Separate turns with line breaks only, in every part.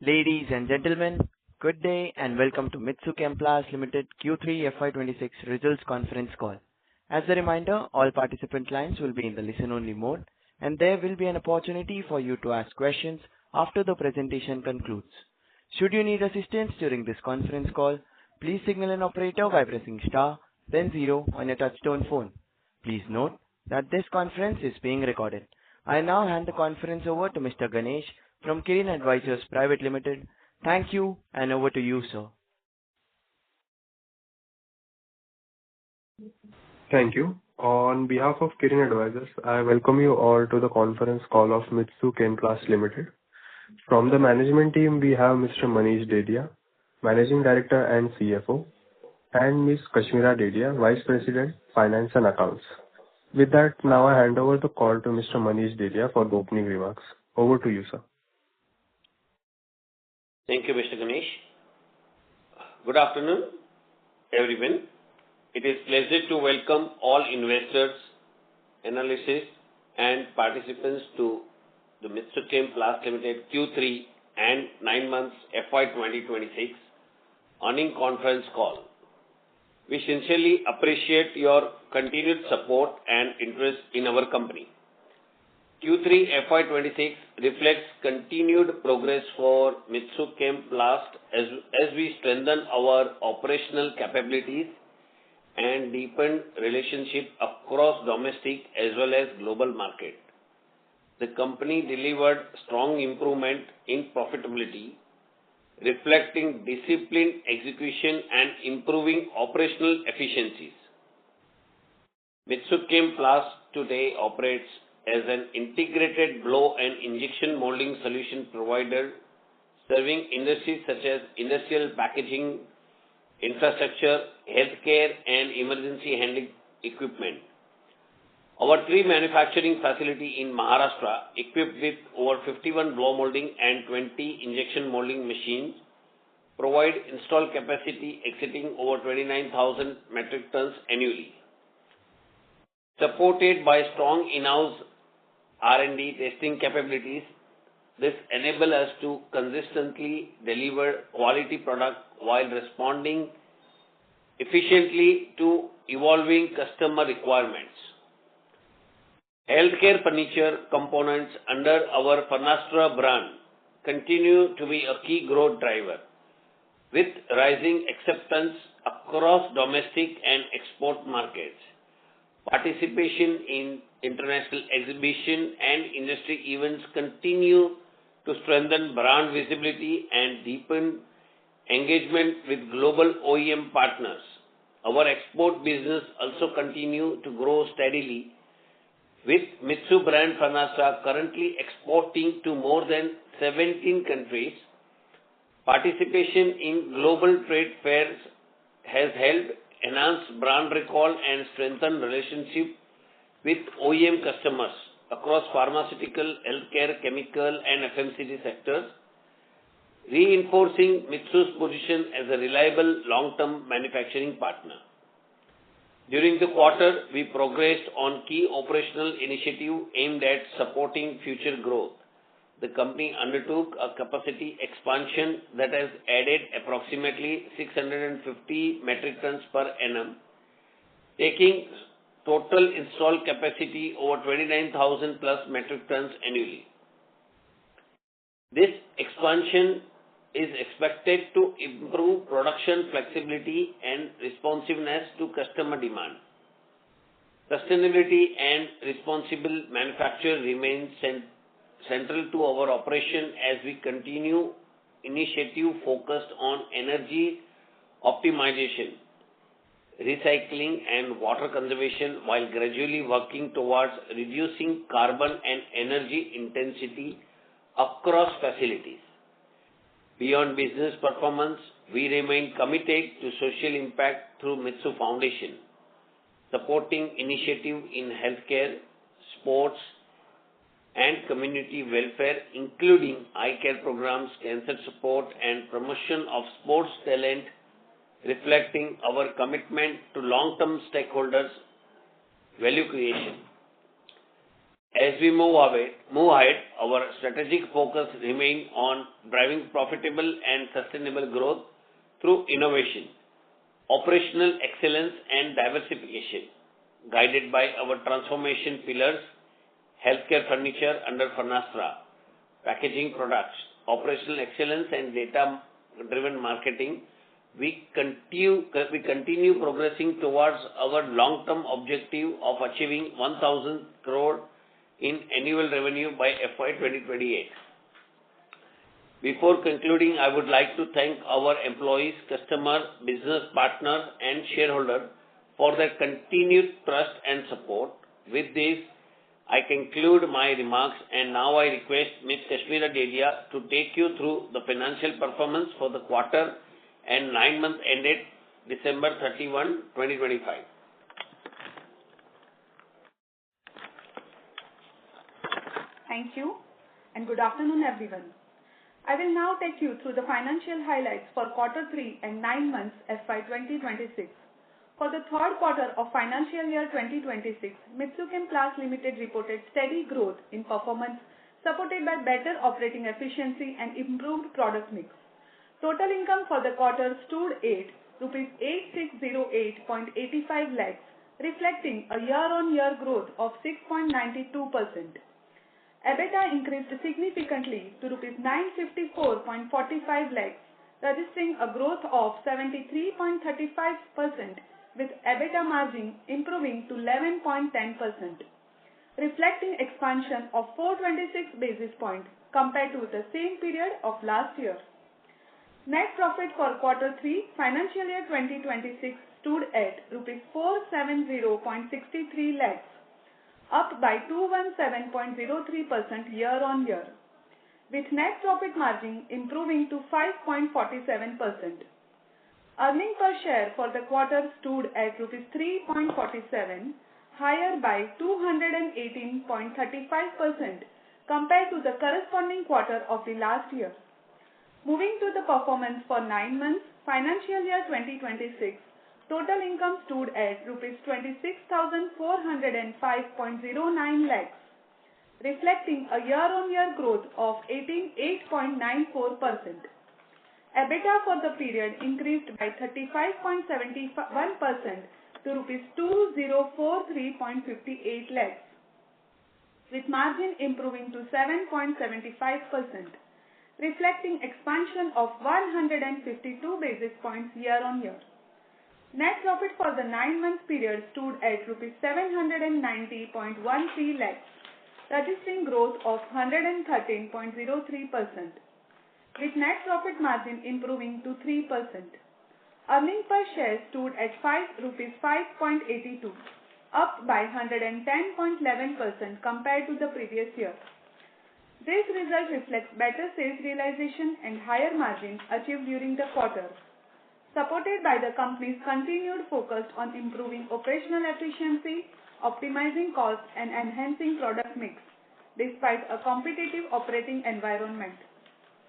Ladies and gentlemen, good day and welcome to Mitsu Chem Plast Ltd Q3 FY26 results conference call. As a reminder, all participant lines will be in the listen-only mode, and there will be an opportunity for you to ask questions after the presentation concludes. Should you need assistance during this conference call, please signal an operator by pressing star, then 0 on your touchtone phone. Please note that this conference is being recorded. I now hand the conference over to Mr. Ganesh from Kirin Advisors Private Limited. Thank you, and over to you, sir.
Thank you. On behalf of Kirin Advisors, I welcome you all to the conference call of Mitsu Chem Plast Ltd. From the management team, we have Mr. Manish Dedia, Managing Director and CFO, and Ms. Kashmira Dedia, Vice President, Finance and Accounts. With that, now I hand over the call to Mr. Manish Dedia for the opening remarks. Over to you, sir.
Thank you, Mr. Ganesh. Good afternoon, everyone. It is a pleasure to welcome all investors, analysts, and participants to the Mitsu Chem Plast Ltd Q3 and 9 months FY2026 earnings conference call. We sincerely appreciate your continued support and interest in our company. Q3 FY26 reflects continued progress for Mitsu Chem Plast as we strengthen our operational capabilities and deepen relationship across domestic as well as global market. The company delivered strong improvement in profitability, reflecting disciplined execution and improving operational efficiencies. Mitsu Chem Plast today operates as an integrated blow and injection molding solution provider, serving industries such as industrial packaging, infrastructure, healthcare, and emergency handling equipment. Our 3 manufacturing facilities in Maharashtra, equipped with over 51 blow molding and 20 injection molding machines, provide installed capacity exceeding over 29,000 metric tons annually. Supported by strong in-house R&D testing capabilities, this enables us to consistently deliver quality product while responding efficiently to evolving customer requirements. Healthcare furniture components under our Farnastra brand continue to be a key growth driver, with rising acceptance across domestic and export markets. Participation in international exhibition and industry events continue to strengthen brand visibility and deepen engagement with global OEM partners. Our export business also continues to grow steadily, with Mitsu brand Farnastra currently exporting to more than 17 countries. Participation in global trade fairs has helped enhance brand recall and strengthen relationship with OEM customers across pharmaceutical, healthcare, chemical, and FMCG sectors, reinforcing Mitsu's position as a reliable long-term manufacturing partner. During the quarter, we progressed on key operational initiatives aimed at supporting future growth. The company undertook a capacity expansion that has added approximately 650 metric tons per annum, taking total installed capacity over 29,000 plus metric tons annually. This expansion is expected to improve production flexibility and responsiveness to customer demand. Sustainability and responsible manufacture remain central to our operation as we continue initiative focused on energy optimization, recycling, and water conservation, while gradually working towards reducing carbon and energy intensity across facilities. Beyond business performance, we remain committed to social impact through Mitsu Foundation, supporting initiatives in healthcare, sports, and community welfare, including eye care programs, cancer support, and promotion of sports talent, reflecting our commitment to long-term stakeholders' value creation. As we move ahead, our strategic focus remains on driving profitable and sustainable growth through innovation, operational excellence, and diversification, guided by our transformation pillars: healthcare furniture under Farnastra, packaging products, operational excellence, and data-driven marketing. We continue progressing towards our long-term objective of achieving 1,000 crore in annual revenue by FY2028. Before concluding, I would like to thank our employees, customers, business partners, and shareholders for their continued trust and support. With this, I conclude my remarks, and now I request Ms. Kashmira Dedia to take you through the financial performance for the quarter and 9 months ended December 31, 2025.
Thank you, and good afternoon, everyone. I will now take you through the financial highlights for quarter 3 and 9 months FY 2026. For the third quarter of financial year 2026, Mitsu Chem Plast Ltd reported steady growth in performance, supported by better operating efficiency and improved product mix. Total income for the quarter stood at rupees 8608.85 lakhs, reflecting a year-on-year growth of 6.92%. EBITDA increased significantly to rupees 954.45 lakhs, registering a growth of 73.35%, with EBITDA margin improving to 11.10%, reflecting expansion of 426 basis points compared to the same period of last year. Net profit for quarter 3 financial year 2026 stood at rupees 470.63 lakhs, up by 217.03% year-on-year, with net profit margin improving to 5.47%. Earning per share for the quarter stood at rupees 3.47, higher by 218.35% compared to the corresponding quarter of the last year. Moving to the performance for 9 months, financial year 2026, total income stood at rupees 26,405.09 lakhs, reflecting a year-on-year growth of 8.94%. EBITDA for the period increased by 35.71% to rupees 2043.58 lakhs, with margin improving to 7.75%, reflecting expansion of 152 basis points year-on-year. Net profit for the 9-month period stood at rupees 790.13 lakhs, registering growth of 113.03%, with net profit margin improving to 3%. Earning per share stood at ₹5.82, up by 110.11% compared to the previous year. This result reflects better sales realization and higher margins achieved during the quarter, supported by the company's continued focus on improving operational efficiency, optimizing costs, and enhancing product mix, despite a competitive operating environment.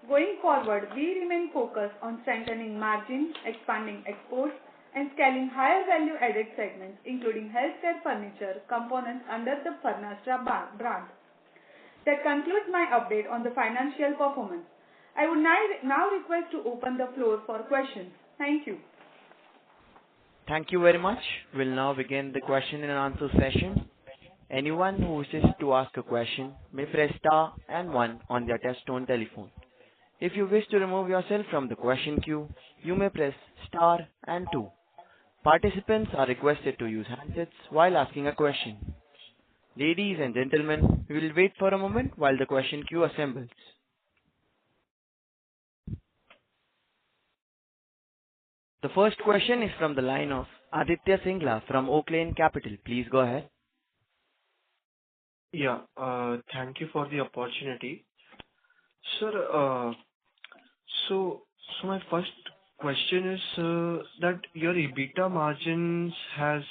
Going forward, we remain focused on strengthening margins, expanding exports, and scaling higher value-added segments, including healthcare furniture components under the Farnastra brand. That concludes my update on the financial performance. I would now request to open the floor for questions. Thank you.
Thank you very much. We'll now begin the question and answer session. Anyone who wishes to ask a question may press star and 1 on their touchtone telephone. If you wish to remove yourself from the question queue, you may press star and 2. Participants are requested to use handsets while asking a question. Ladies and gentlemen, we will wait for a moment while the question queue assembles. The first question is from the line of Aditya Singla from Oaklane Capital. Please go ahead.
Yeah, thank you for the opportunity. Sir, so my first question is that your EBITDA margins have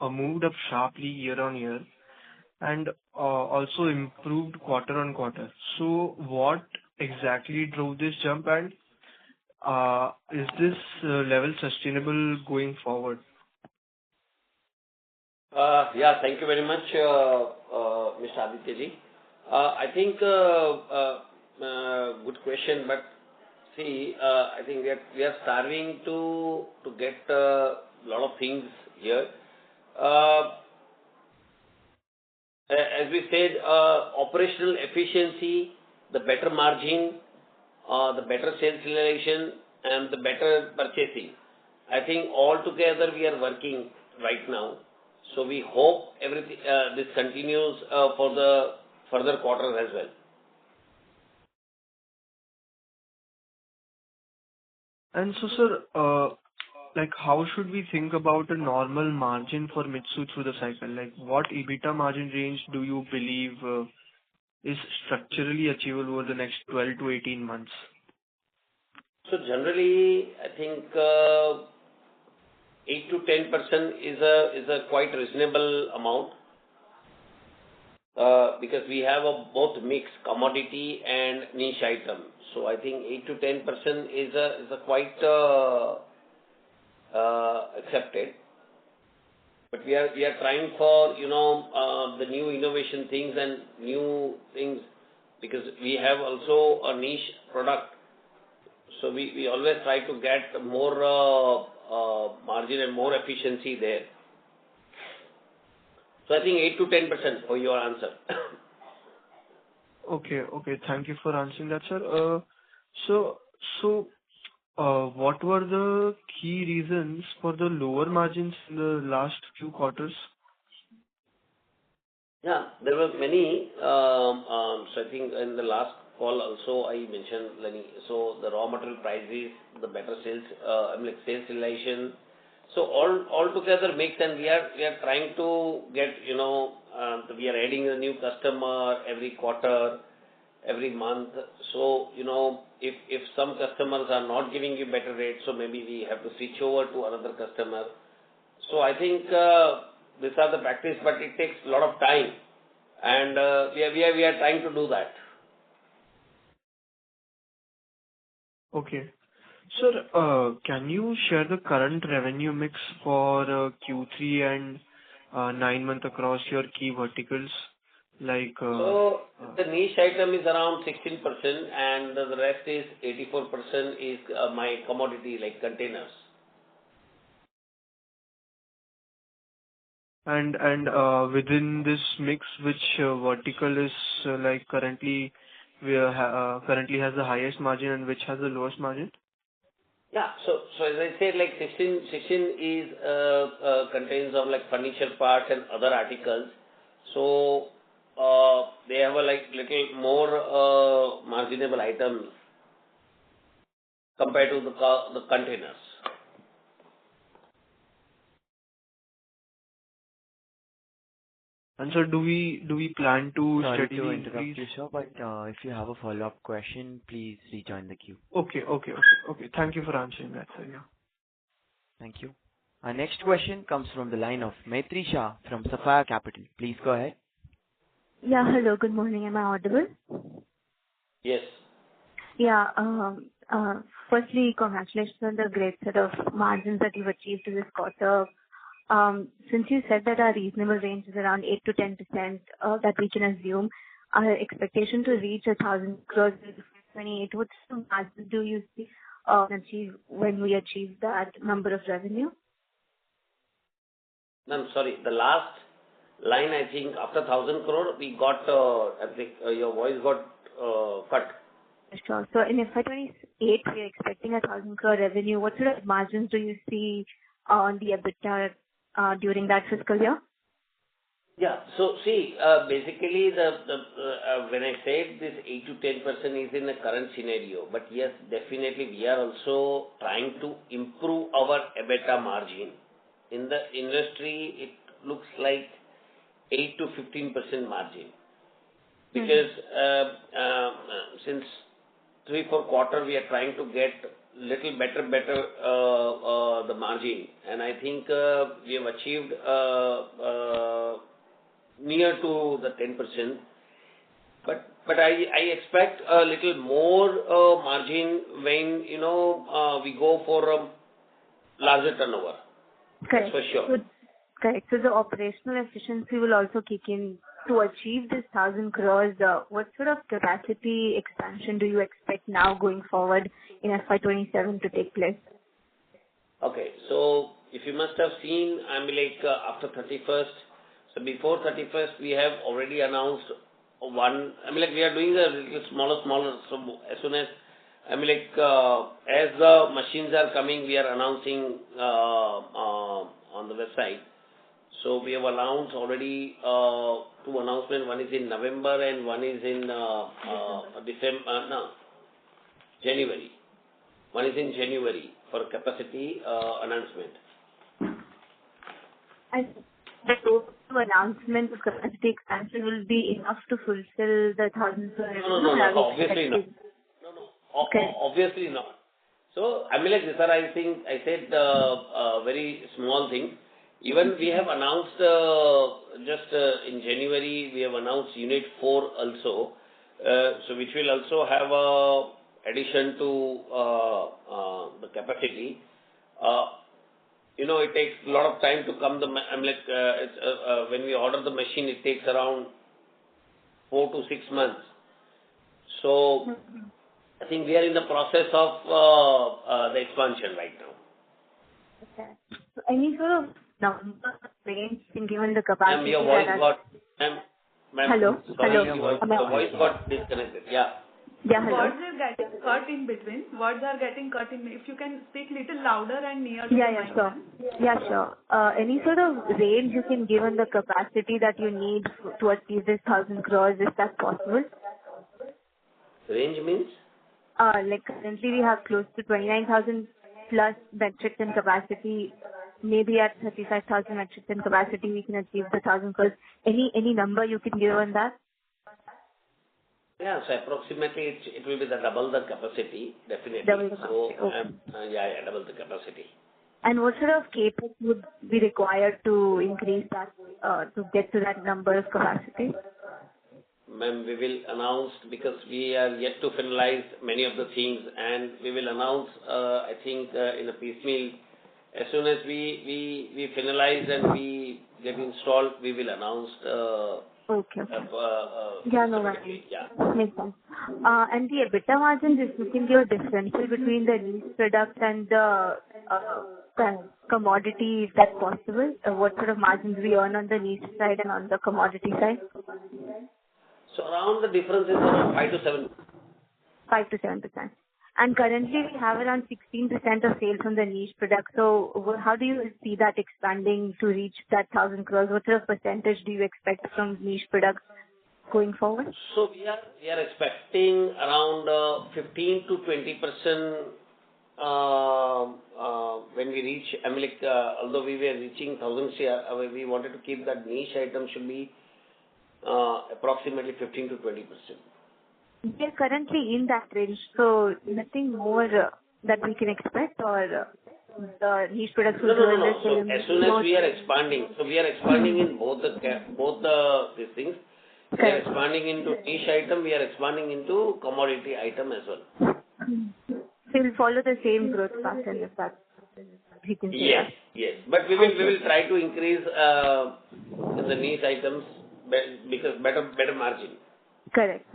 moved up sharply year on year and also improved quarter on quarter. So what exactly drove this jump, and is this level sustainable going forward?
Yeah, thank you very much, Mr. Aditya ji. I think good question, but see, I think we are starving to get a lot of things here. As we said, operational efficiency, the better margin, the better sales realization, and the better purchasing. I think all together we are working right now. So we hope everything this continues for the further quarters as well.
And so, sir, like how should we think about a normal margin for Mitsu through the cycle? Like what EBITDA margin range do you believe is structurally achievable over the next 12 to 18 months?
So generally, I think 8 to 10% is a quite reasonable amount because we have a both mix commodity and niche item. So I think 8 to 10% is a quite accepted. But we are trying for the new innovation things and new things because we have also a niche product. So we always try to get more margin and more efficiency there. So I think 8 to 10% for your answer.
Okay. Thank you for answering that, sir. What were the key reasons for the lower margins in the last few quarters?
Yeah, there were many. So I think in the last call also I mentioned, Lenny. So the raw material prices, the better sales, sales realization. So all together mix, and we are trying to get we are adding a new customer every quarter, every month. So if some customers are not giving you better rates, so maybe we have to switch over to another customer. So I think these are the practice, but it takes a lot of time, and we are trying to do that.
Okay. Sir, can you share the current revenue mix for Q3 and 9 months across your key verticals?
So the niche item is around 16%, and the rest is 84% is my commodity like containers.
And within this mix, which vertical is currently has the highest margin and which has the lowest margin?
Yeah. So as I said, like 16 is contains of like furniture parts and other articles. So they have a little more marginable items compared to the containers.
And so do we plan to
Sorry
steadily
to interrupt
increase?
you, sir, but if you have a follow-up question, please rejoin the queue.
Okay. Thank you for answering that, sir. Yeah.
Thank you. Our next question comes from the line of Maitri Shah from Sapphire Capital. Please go ahead.
Yeah, hello, good morning. Am I audible?
Yes.
Yeah, firstly, congratulations on the great set of margins that you've achieved in this quarter. Since you said that our reasonable range is around 8 to 10%, that we can assume, our expectation to reach 1,000 crores in 2028, what sort of margins do you see achieve when we achieve that number of revenue?
I'm sorry, the last line, I think after 1,000 crore, we got, I think your voice got cut.
Sure. So in FY28, we are expecting 1,000 crore revenue. What sort of margins do you see on the EBITDA during that fiscal year?
Yeah. So see, basically when I said this 8 to 10% is in the current scenario, but yes, definitely we are also trying to improve our EBITDA margin. In the industry, it looks like 8 to 15% margin. Because since 3-4 quarters, we are trying to get little better the margin, and I think we have achieved near to the 10%. But I expect a little more margin when we go for a larger turnover.
Correct.
That's for sure.
Correct. So the operational efficiency will also kick in to achieve this 1,000 crores, what sort of capacity expansion do you expect now going forward in FY27 to take place?
Okay. So if you must have seen, after 31st, so before 31st, we have already announced one. We are doing a little smaller. So as soon as, as the machines are coming, we are announcing on the website. So we have announced already two announcements. One is in November and one is in January. One is in January for capacity announcement.
And the total announcement of capacity expansion will be enough to fulfill the 1,000 crores?
No, obviously not.
Okay.
Obviously not. So, I think I said a very small thing. Even we have announced in January, we have announced Unit 4 also, so which will also have a addition to the capacity. It takes a lot of time to come. When we order the machine, it takes around 4 to 6 months. So, I think we are in the process of the expansion right now.
Okay. So any sort of number range given the capacity?
Ma'am, your voice got...
Hello?
Sorry,
Hello?
the voice got disconnected. Yeah.
Yeah, hello.
Words are getting cut in between. If you can speak little louder and near to the mic.
Sure. Yeah, sure. Any sort of range you can give on the capacity that you need to achieve this 1,000 crores, is that possible?
Range means?
Currently we have close to 29,000 plus metric ton capacity. Maybe at 35,000 metric ton capacity we can achieve the 1,000 crores. Any number you can give on that?
Yeah, so approximately it will be double the capacity, definitely.
Double the capacity,
okay. Double the capacity.
And what sort of CapEx would be required to increase that, to get to that number of capacity?
Ma'am, we will announce, because we are yet to finalize many of the things, and we will announce, I think, in a piecemeal. As soon as we finalize and we get installed, we will announce.
Okay. No worries.
Yeah.
Makes sense. And the EBITDA margins, if you can give a differential between the niche products and the commodity, if that's possible. What sort of margins we earn on the niche side and on the commodity side?
So around the difference is around 5 to 7.
5 to 7%. And currently we have around 16% of sales from the niche product. So how do you see that expanding to reach that 1,000 crores? What sort of percentage do you expect from niche products going forward?
So we are expecting around 15 to 20% when we reach, although we were reaching 1,000 share, we wanted to keep that niche item should be approximately 15 to 20%.
We are currently in that range, so nothing more that we can expect, or the niche products will
No. So as soon as we are expanding, in both these things. We are expanding into niche item, we are expanding into commodity item as well.
So we'll follow the same growth pattern, if that we can say.
Yes. But we will try to increase the niche items because better margin.
Correct.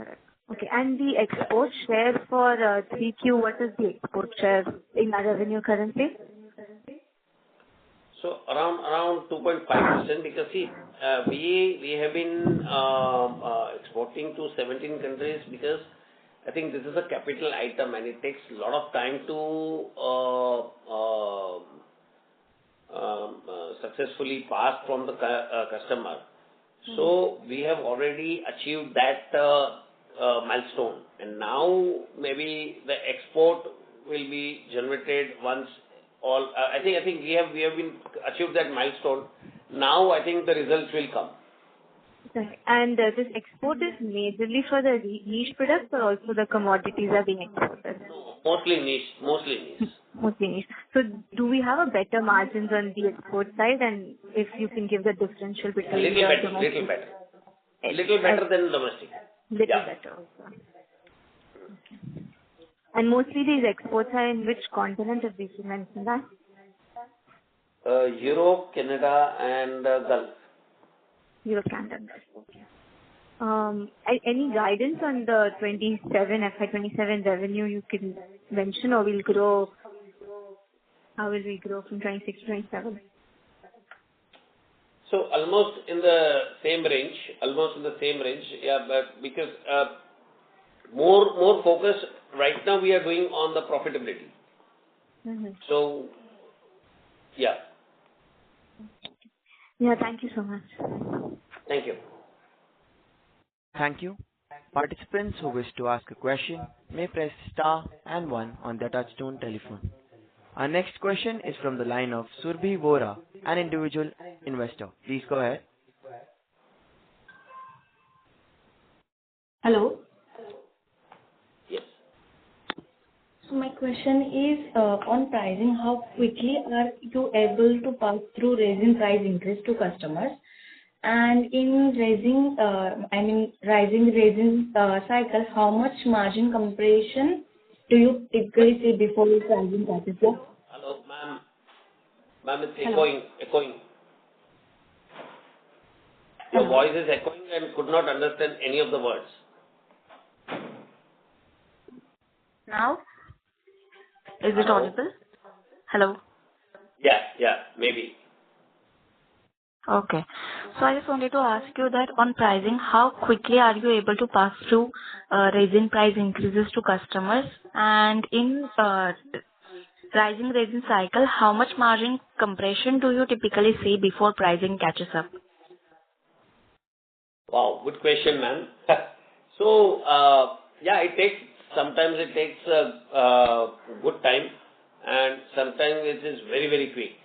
Okay, and the export share for 3Q, what is the export share in our revenue currently?
So around 2.5%, because see, we have been exporting to 17 countries, because I think this is a capital item and it takes a lot of time to successfully pass from the customer. So we have already achieved that milestone, and now maybe the export will be generated once all. I think we have been achieved that milestone. Now I think the results will come.
Okay. And this export is majorly for the niche products, or also the commodities are being exported?
No, mostly niche.
Mostly niche. So do we have a better margins on the export side, and if you can give the differential between
little better than domestic.
Better also. Okay. And mostly these exports are in which continent, if we should mention that?
Europe, Canada, and Gulf.
Europe, Canada, Gulf. Okay. Any guidance on the FY27 revenue you can mention, or we'll grow? How will we grow from 26 to 27?
So almost in the same range, yeah, but because more focus right now we are doing on the profitability.
Mm-hmm.
So, yeah.
Yeah, thank you so much.
Thank you.
Thank you. Participants who wish to ask a question may press star and 1 on their touchtone telephone. Our next question is from the line of Surbhi Vora, an individual investor. Please go ahead.
Hello.
Yes.
So my question is on pricing. How quickly are you able to pass through resin price increase to customers? And in rising resin cycles, how much margin compression do you typically see before the pricing catches up?
Hello, ma'am. Ma'am, it's
Hello.
echoing. Your voice is echoing and could not understand any of the words.
Now? Is it audible? Hello.
Yeah, maybe.
Okay. So I just wanted to ask you that on pricing, how quickly are you able to pass through resin price increases to customers? And in rising resin cycle, how much margin compression do you typically see before pricing catches up?
Wow, good question, ma'am. So, yeah, sometimes it takes a good time, and sometimes it is very, very quick.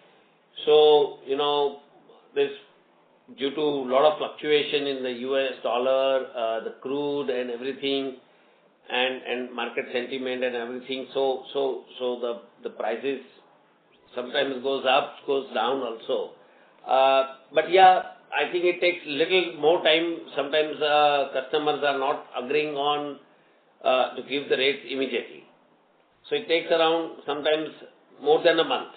So, this due to a lot of fluctuation in the US dollar, the crude and everything, and market sentiment and everything. So the prices sometimes goes up, goes down also. But yeah, I think it takes little more time. Sometimes customers are not agreeing on to give the rates immediately. So it takes around sometimes more than a month.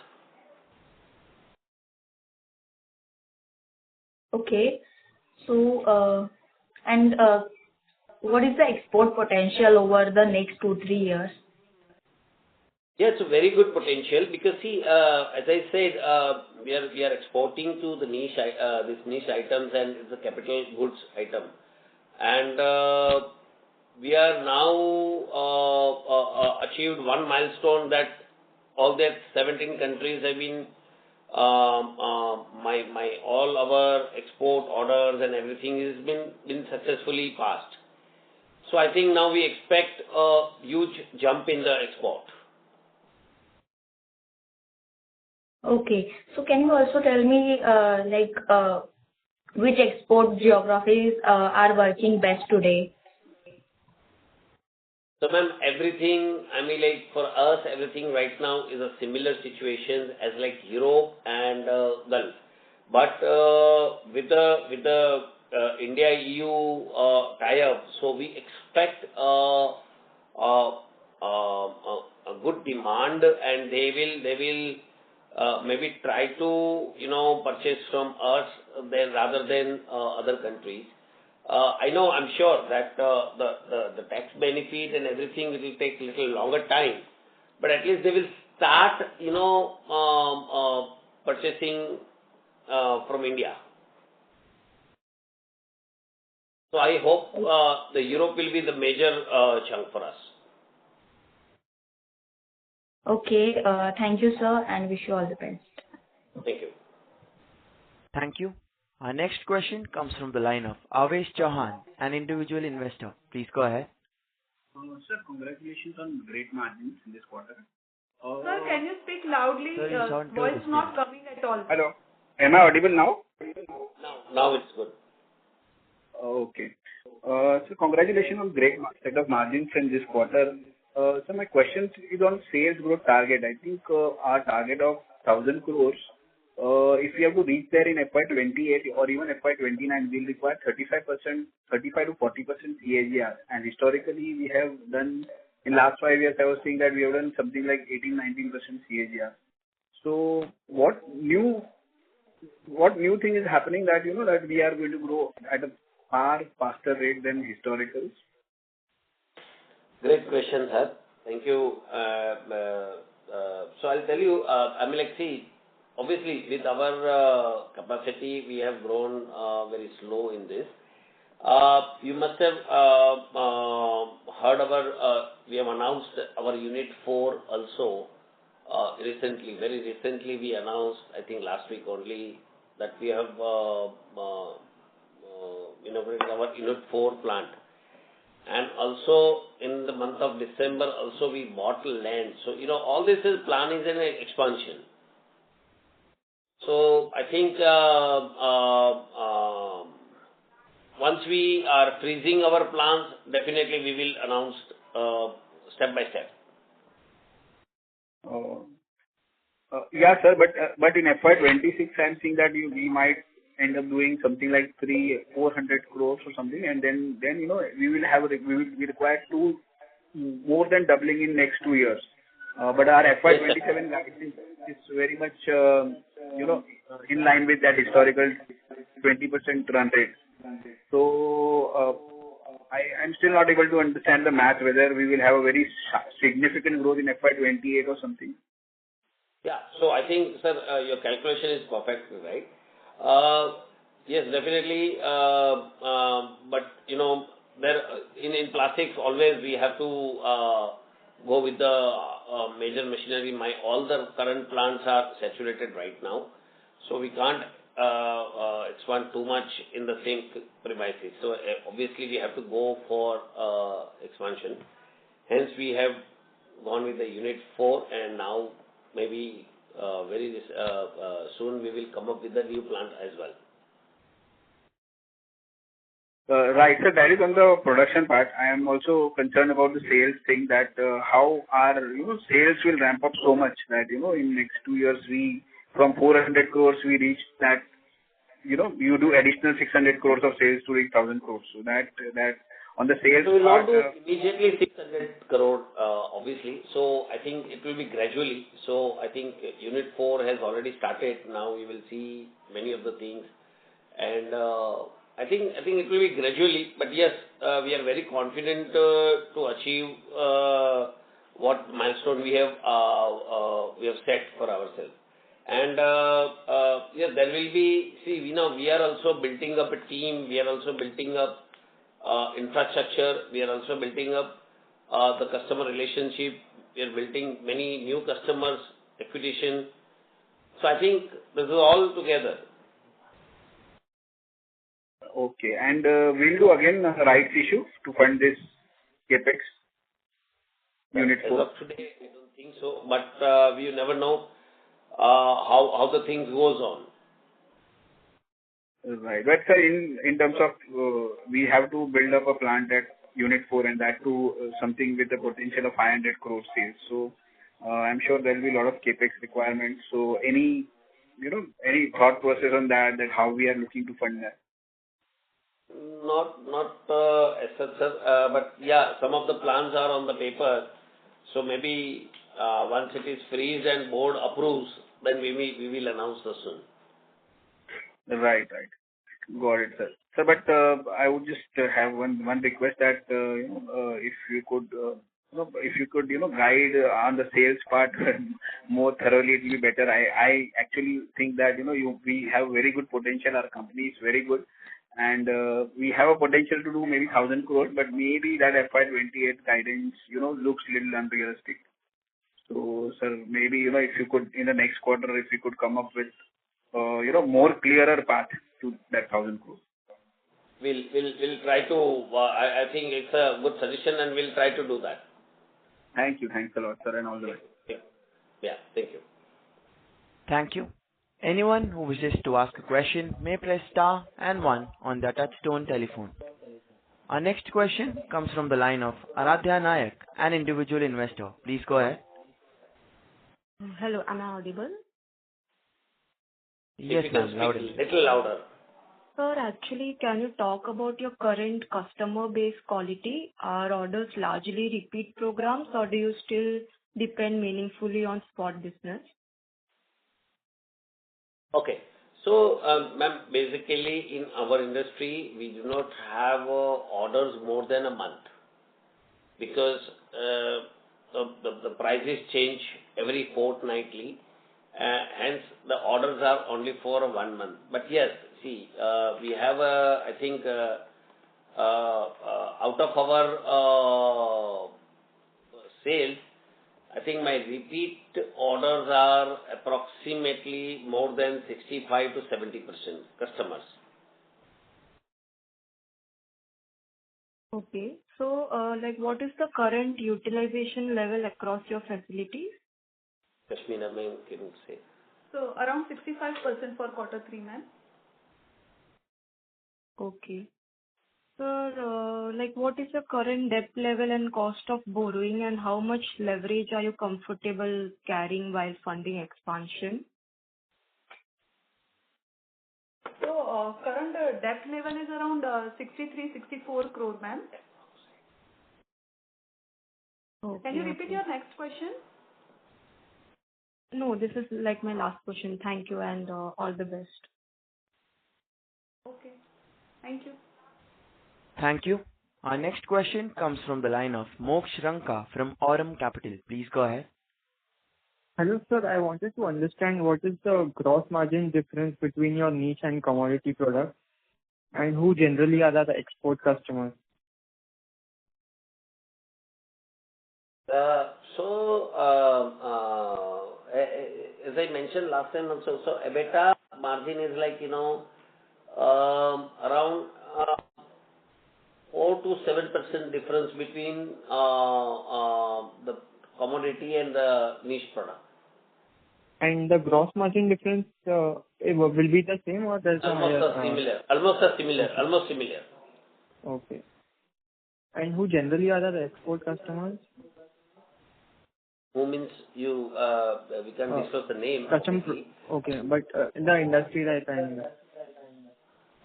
Okay. So, what is the export potential over the next 2-3 years?
Yeah, it's a very good potential because see, as I said, we are exporting to the niche, these niche items, and it's a capital goods item, and we are now achieved one milestone that all that 17 countries have been all our export orders and everything has been successfully passed. So I think now we expect a huge jump in the export.
Okay. So can you also tell me, which export geographies are working best today?
So ma'am, everything, for us, everything right now is a similar situation as like Europe and Gulf. But with the India EU tie-up, so we expect a good demand, and they will maybe try to purchase from us rather than other countries. I'm sure that the tax benefit and everything will take a little longer time, but at least they will start purchasing from India. So I hope the Europe will be the major chunk for us.
Okay. Thank you, sir, and wish you all the best.
Thank you.
Thank you. Our next question comes from the line of Avesh Chauhan, an individual investor. Please go ahead.
Sir, congratulations on great margins in this quarter.
Sir, can you speak loudly?
Sir, you sound
Voice
good.
not coming at all.
Hello. Am I audible now?
Now it's good.
Okay. So congratulations on great set of margins in this quarter. So my question is on sales growth target. I think our target of 1,000 crores, if we have to reach there in FY28 or even FY29, we'll require 35 to 40% CAGR. And historically, we have done, in last 5 years, I was saying that we have done something like 18-19% CAGR. So what new thing is happening that, that we are going to grow at a far faster rate than historicals?
Great question, sir. Thank you. So I'll tell you, see, obviously with our capacity, we have grown very slow in this. You must have heard we have announced our Unit 4 also recently. Very recently we announced, I think last week only, that we have inaugurated our Unit 4 plant. And also in the month of December also we bought land. So, all this is planning and expansion. So I think once we are freezing our plans, definitely we will announce step by step.
Yeah, sir, but in FY26, I'm seeing that we might end up doing something like 400 crores or something, and then we will require more than doubling in next 2 years. But our FY27 guidance is very much in line with that historical 20% run rate. So I'm still not able to understand the math whether we will have a very significant growth in FY28 or something.
Yeah. So I think, sir, your calculation is perfectly right. Yes, definitely. But there in plastics always we have to go with the major machinery. All the current plants are saturated right now, so we can't expand too much in the same premises. So obviously we have to go for expansion. Hence we have gone with the Unit 4, and now maybe very soon we will come up with a new plant as well.
Right, so that is on the production part. I am also concerned about the sales thing, that how our sales will ramp up so much that in next 2 years from 400 crores we reach that you do additional 600 crores of sales to reach 1,000 crores. So that on the sales
so we will
part,
not do immediately 600 crore obviously. So I think it will be gradually. So I think Unit 4 has already started. Now we will see many of the things, and I think it will be gradually. But yes, we are very confident to achieve what milestone we have set for ourselves. And yes, there will be. See, we are also building up a team. We are also building up infrastructure. We are also building up the customer relationship. We are building many new customers, acquisition. So I think this is all together.
Okay, and we'll do again a rights issue to fund this capex. Unit 4.
As of today, I don't think so, but we never know how the things goes on.
Right, but sir, in terms of we have to build up a plant at Unit 4, and that too something with the potential of 500 crore sales. So I'm sure there will be a lot of capex requirements. So any thought process on that how we are looking to fund that?
Not as such, sir. But yeah, some of the plans are on the paper. So maybe once it is freezed and board approves, then we will announce this soon.
Right. Got it, sir. So, but I would just have one request that if you could guide on the sales part more thoroughly, it will be better. I actually think that we have very good potential. Our company is very good, and we have a potential to do maybe 1,000 crores, but maybe that FY28 guidance looks little unrealistic. So, sir, maybe if you could in the next quarter, if you could come up with more clearer path to that 1,000 crores.
We'll try to. I think it's a good suggestion, and we'll try to do that.
Thank you. Thanks a lot, sir, and all the best.
Yeah. Thank you.
Thank you. Anyone who wishes to ask a question may press star and 1 on their touchtone telephone. Our next question comes from the line of Aradhya Nayak, an individual investor. Please go ahead.
Hello, am I audible?
Yes, ma'am.
Little louder.
Sir, actually, can you talk about your current customer base quality? Are orders largely repeat programs, or do you still depend meaningfully on spot business?
Okay. So, ma'am, basically in our industry, we do not have orders more than a month because the prices change every fortnightly. Hence, the orders are only for 1 month. But yes, see, we have I think out of our sales, I think my repeat orders are approximately more than 65 to 70% customers.
Okay. So, like, what is the current utilization level across your facilities?
Kashmina, ma'am, can you say?
So around 65% for quarter 3, ma'am.
Okay. Sir, like, what is your current debt level and cost of borrowing, and how much leverage are you comfortable carrying while funding expansion?
So current debt level is around 63-64 crore, ma'am.
Okay.
Can you repeat
Okay.
your next question?
No, this is like my last question. Thank you and all the best.
Okay. Thank you.
Thank you. Our next question comes from the line of Moksh Ranka from Aurum Capital. Please go ahead.
Hello, sir. I wanted to understand what is the gross margin difference between your niche and commodity products, and who generally are the export customers?
As I mentioned last time also, so EBITDA margin is like, around 4 to 7% difference between the commodity and the niche product.
And the gross margin difference it will be the same, or there's
Almost similar.
Okay. And who generally are the export customers?
Who means you? We can discuss the name.
Okay, but in the industry, right?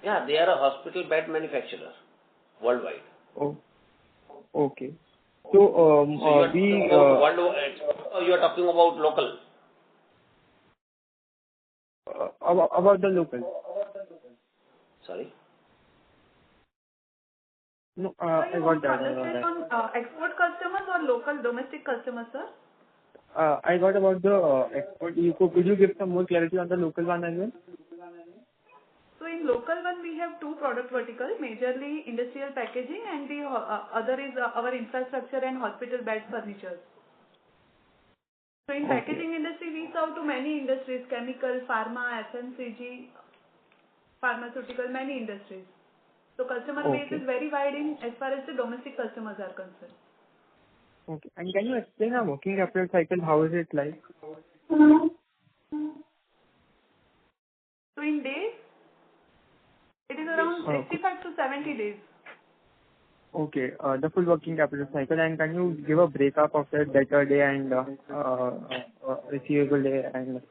Yeah, they are a hospital bed manufacturer worldwide.
Oh, okay. So,
you are talking about local.
About the local.
Sorry.
No,
I
got that.
On export customers or local domestic customers, sir?
I got about the export. Could you give some more clarity on the local one as well?
So in local one, we have two product verticals, majorly industrial packaging, and the other is our infrastructure and hospital bed furniture. So in packaging industry, we serve to many industries, chemical, pharma, FMCG, pharmaceutical, many industries. So customer base is very wide in as far as the domestic customers are concerned.
Okay. And can you explain our working capital cycle? How is it like?
So in days, it is around 65 to 70 days.
Okay, the full working capital cycle. And can you give a breakup of the debtor day and receivable day? And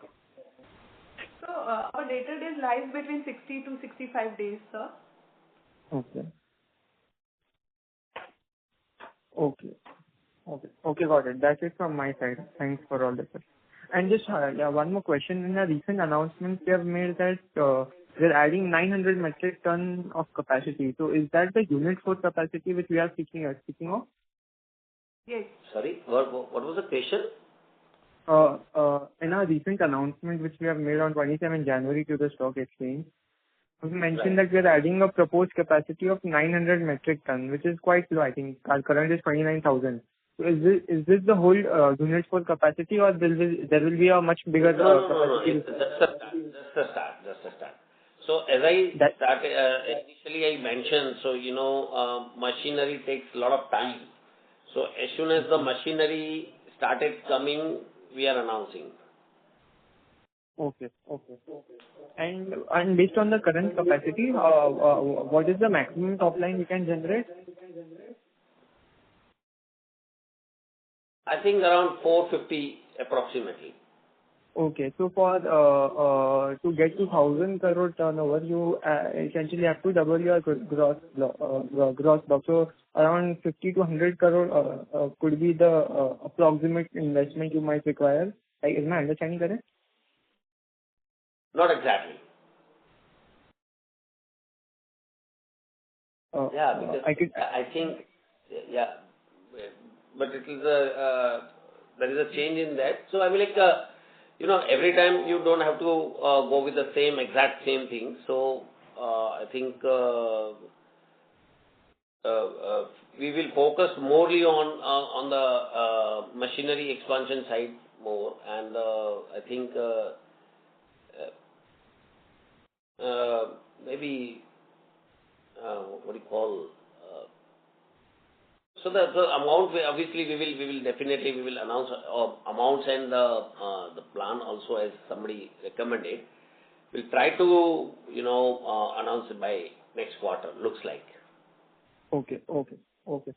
so our debtor days lies between 60 to 65 days, sir.
Okay, got it. That's it from my side. Thanks for all this. And just one more question. In a recent announcement, we have made that we're adding 900 metric ton of capacity. So is that the unit for capacity which we are speaking of?
Yes.
Sorry, what was the question?
In our recent announcement which we have made on 27 January to the stock exchange, we mentioned that we are adding a proposed capacity of 900 metric ton, which is quite low. I think our current is 29,000. So is this the whole unit for capacity, or there will be a much bigger capacity?
No. Just a start. So as I started, initially I mentioned, machinery takes a lot of time. So as soon as the machinery started coming, we are announcing.
Okay. And based on the current capacity, what is the maximum top line we can generate?
I think around 450 approximately.
Okay, so for to get to 1,000 crore turnover, you essentially have to double your gross block. So around 50 to 100 crore could be the approximate investment you might require. Is my understanding correct?
Not exactly. Yeah, because I think, yeah, but it is there is a change in that. So I mean, like, every time you don't have to go with the exact same thing. So I think we will focus morely on the machinery expansion side more, and I think maybe what do you call? So the amount, obviously we will definitely announce amounts and the plan also, as somebody recommended. We'll try to announce it by next quarter. Looks like.
Okay.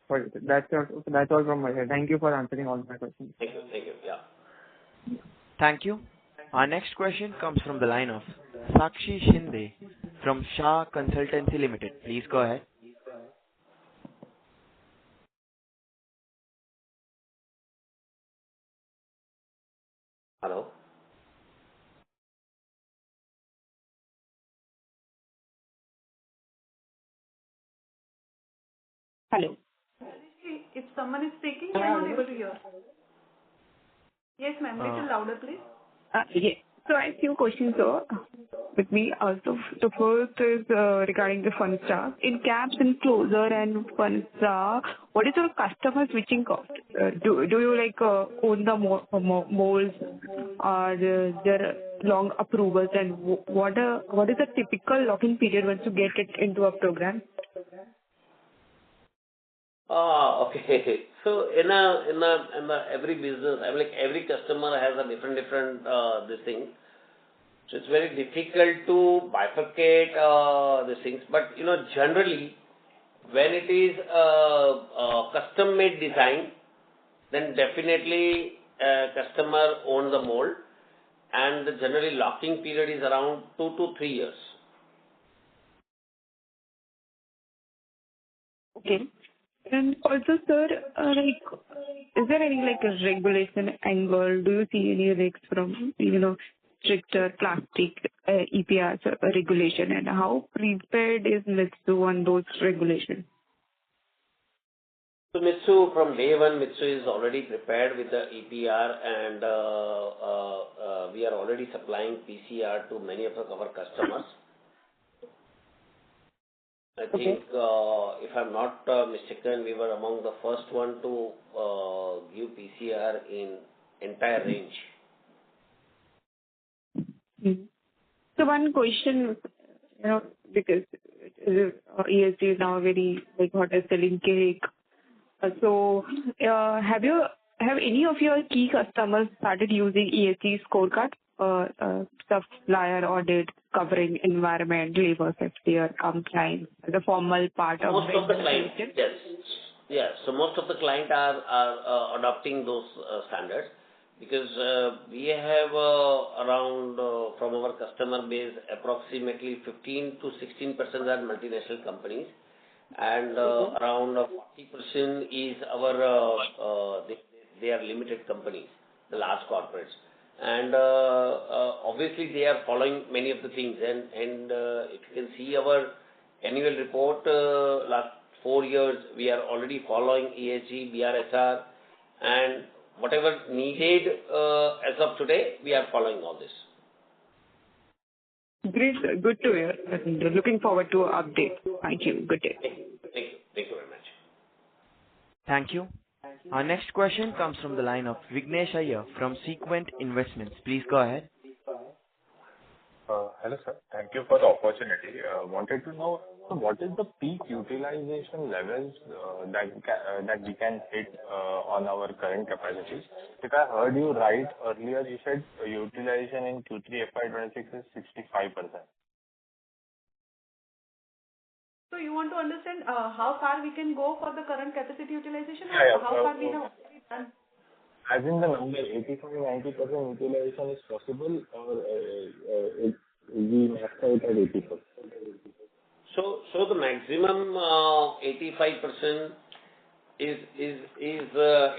Sorry. That's all from my side. Thank you for answering all my questions.
Thank you. Yeah.
Thank you. Our next question comes from the line of Sakshi Shinde from Shah Consultancy Limited. Please go ahead.
Hello.
Hello.
If someone is speaking, we are not able to hear. Yes, ma'am. Little louder, please.
Yes. So I have few questions, sir, with me. So the first is regarding the Funstar. In caps and closer and Funstar, what is your customer switching cost? Do you own the molds, or there long approvals, and what is the typical lock-in period once you get it into a program?
Okay. So in every business, I mean, like, every customer has a different this thing. So it's very difficult to bifurcate these things. But generally, when it is custom-made design, then definitely customer owns the mold, and the generally locking period is around 2 to 3 years.
Okay. And also, sir, is there any regulation angle? Do you see any risks from stricter plastic EPR regulation, and how prepared is Mitsu on those regulations?
So Mitsu, from day one, Mitsu is already prepared with the EPR, and we are already supplying PCR to many of our customers. I think, if I'm not mistaken, we were among the first one to give PCR in entire range.
Mm-hmm. So one question, because ESG is now very hot as selling cake. So have any of your key customers started using ESG scorecard, supplier audit covering environment, labor safety, or compliance as a formal part of
most of the clients? Yes. Yeah. So most of the clients are adopting those standards, because we have around from our customer base approximately 15 to 16% are multinational companies, and around 40% is our they are limited companies, the large corporates. And obviously they are following many of the things, and if you can see our annual report, last 4 years we are already following ESG, BRSR, and whatever needed as of today, we are following all this.
Great, good to hear. And looking forward to an update. Thank you. Good day.
Thank you very much.
Thank you. Our next question comes from the line of Vignesh Iyer from Sequent Investments. Please go ahead.
Hello, sir. Thank you for the opportunity. Wanted to know what is the peak utilization levels that we can hit on our current capacities. If I heard you right earlier, you said utilization in Q3 FY26 is 65%.
So you want to understand how far we can go for the current capacity utilization, or
Yeah,
how far we have already done?
As in the number 85-90% utilization is possible, or we max out at 80%?
So the maximum 85% is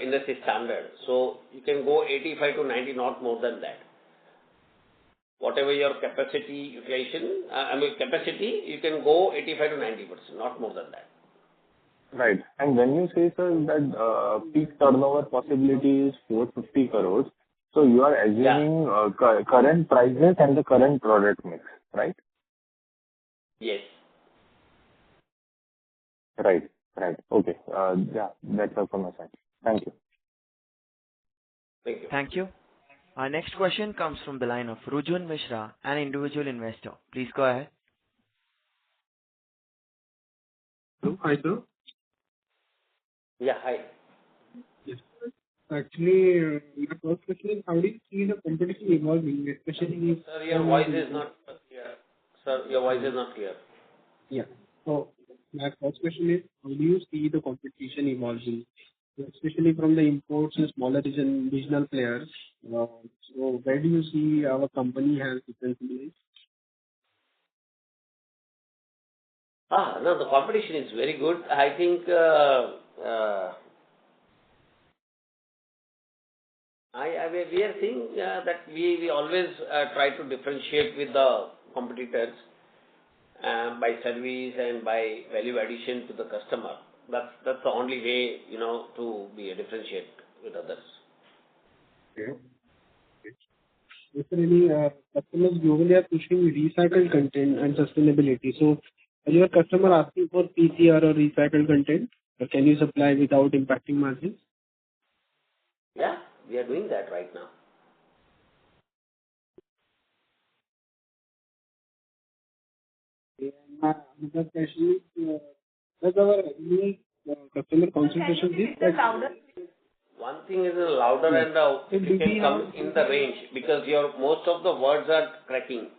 industry standard. So you can go 85 to 90, not more than that. Whatever your capacity utilization, capacity, you can go 85 to 90%, not more than that.
Right. And when you say, sir, that peak turnover possibility is 450 crores, so you are assuming current prices and the current product mix, right?
Yes.
Right. Right. Okay. Yeah, that's all from my side. Thank you.
Thank you.
Thank you. Our next question comes from the line of Rujun Mishra, an individual investor. Please go ahead.
Hello. Hi, sir.
Yeah, hi.
Yes. Actually, my first question is, how do you see the competition evolving, especially...
Sir, your voice is not clear. Sir, your voice is not clear.
Yeah. So, my first question is, how do you see the competition evolving, especially from the imports and smaller regional players? So, where do you see our company has differentiated?
No, the competition is very good. I think we are seeing that we always try to differentiate with the competitors by service and by value addition to the customer. That's the only way, to be a differentiate with others.
Okay. Is there any customers globally are pushing recycled content and sustainability? So, are your customer asking for PCR or recycled content, or can you supply without impacting margins?
Yeah, we are doing that right now.
Another question is, does our any customer concentration is?
One thing is louder and it can come in the range because most of the words are cracking.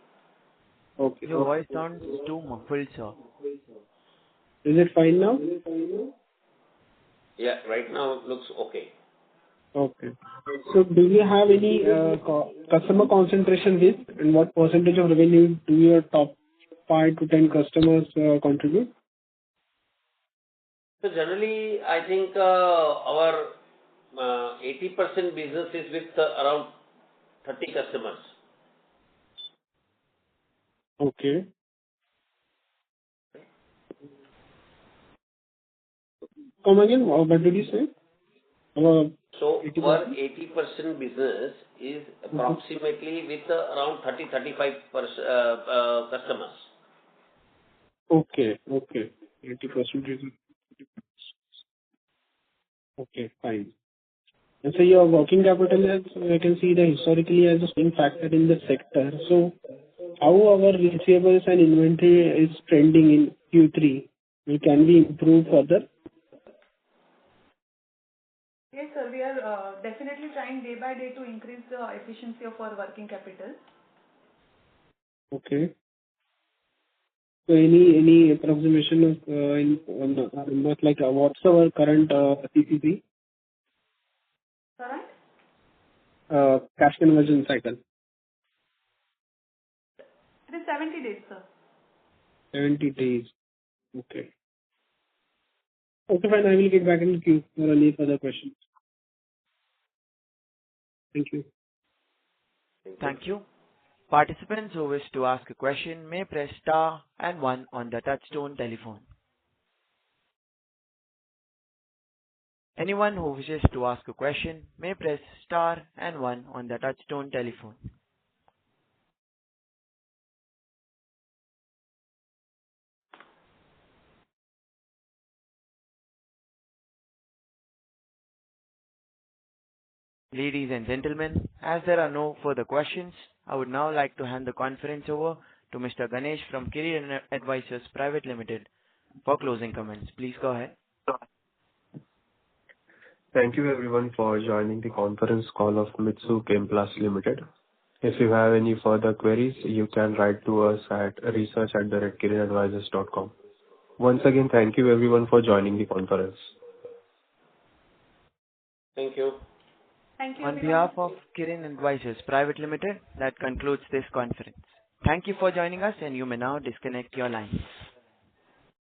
Okay.
Your voice sounds too muffled, sir.
Is it fine now?
Yeah, right now it looks okay.
Okay. So, do you have any customer concentration risk, and what percentage of revenue do your top 5 to 10 customers contribute?
So generally, I think our 80% business is with around 30 customers.
Okay. Come again, what did you say?
So our 80% business is approximately with around 30-35 customers.
Okay. 80% is... Okay, fine. And so your working capital, as I can see that historically as a swing factor in the sector. So how our receivables and inventory is trending in Q3? Can we improve further?
Yes, sir. We are definitely trying day by day to increase the efficiency of our working capital.
Okay. So any approximation of numbers like what's our current CCC?
Current?
Cash conversion cycle.
It is 70 days, sir.
70 days. Okay. Okay, fine. I will get back in the queue for any further questions. Thank you.
Thank you. Participants who wish to ask a question may press star and 1 on the touchtone telephone. Anyone who wishes to ask a question may press star and 1 on the touchtone telephone. Ladies and gentlemen, as there are no further questions, I would now like to hand the conference over to Mr. Ganesh from Career Advisors Private Limited for closing comments. Please go ahead.
Thank you everyone for joining the conference call of Mitsu Chem Plast Ltd. If you have any further queries, you can write to us at research@careeradvisors.com. Once again, thank you everyone for joining the conference.
Thank you.
Thank you.
On behalf of Kirin Advisors Private Limited, that concludes this conference. Thank you for joining us, and you may now disconnect your lines.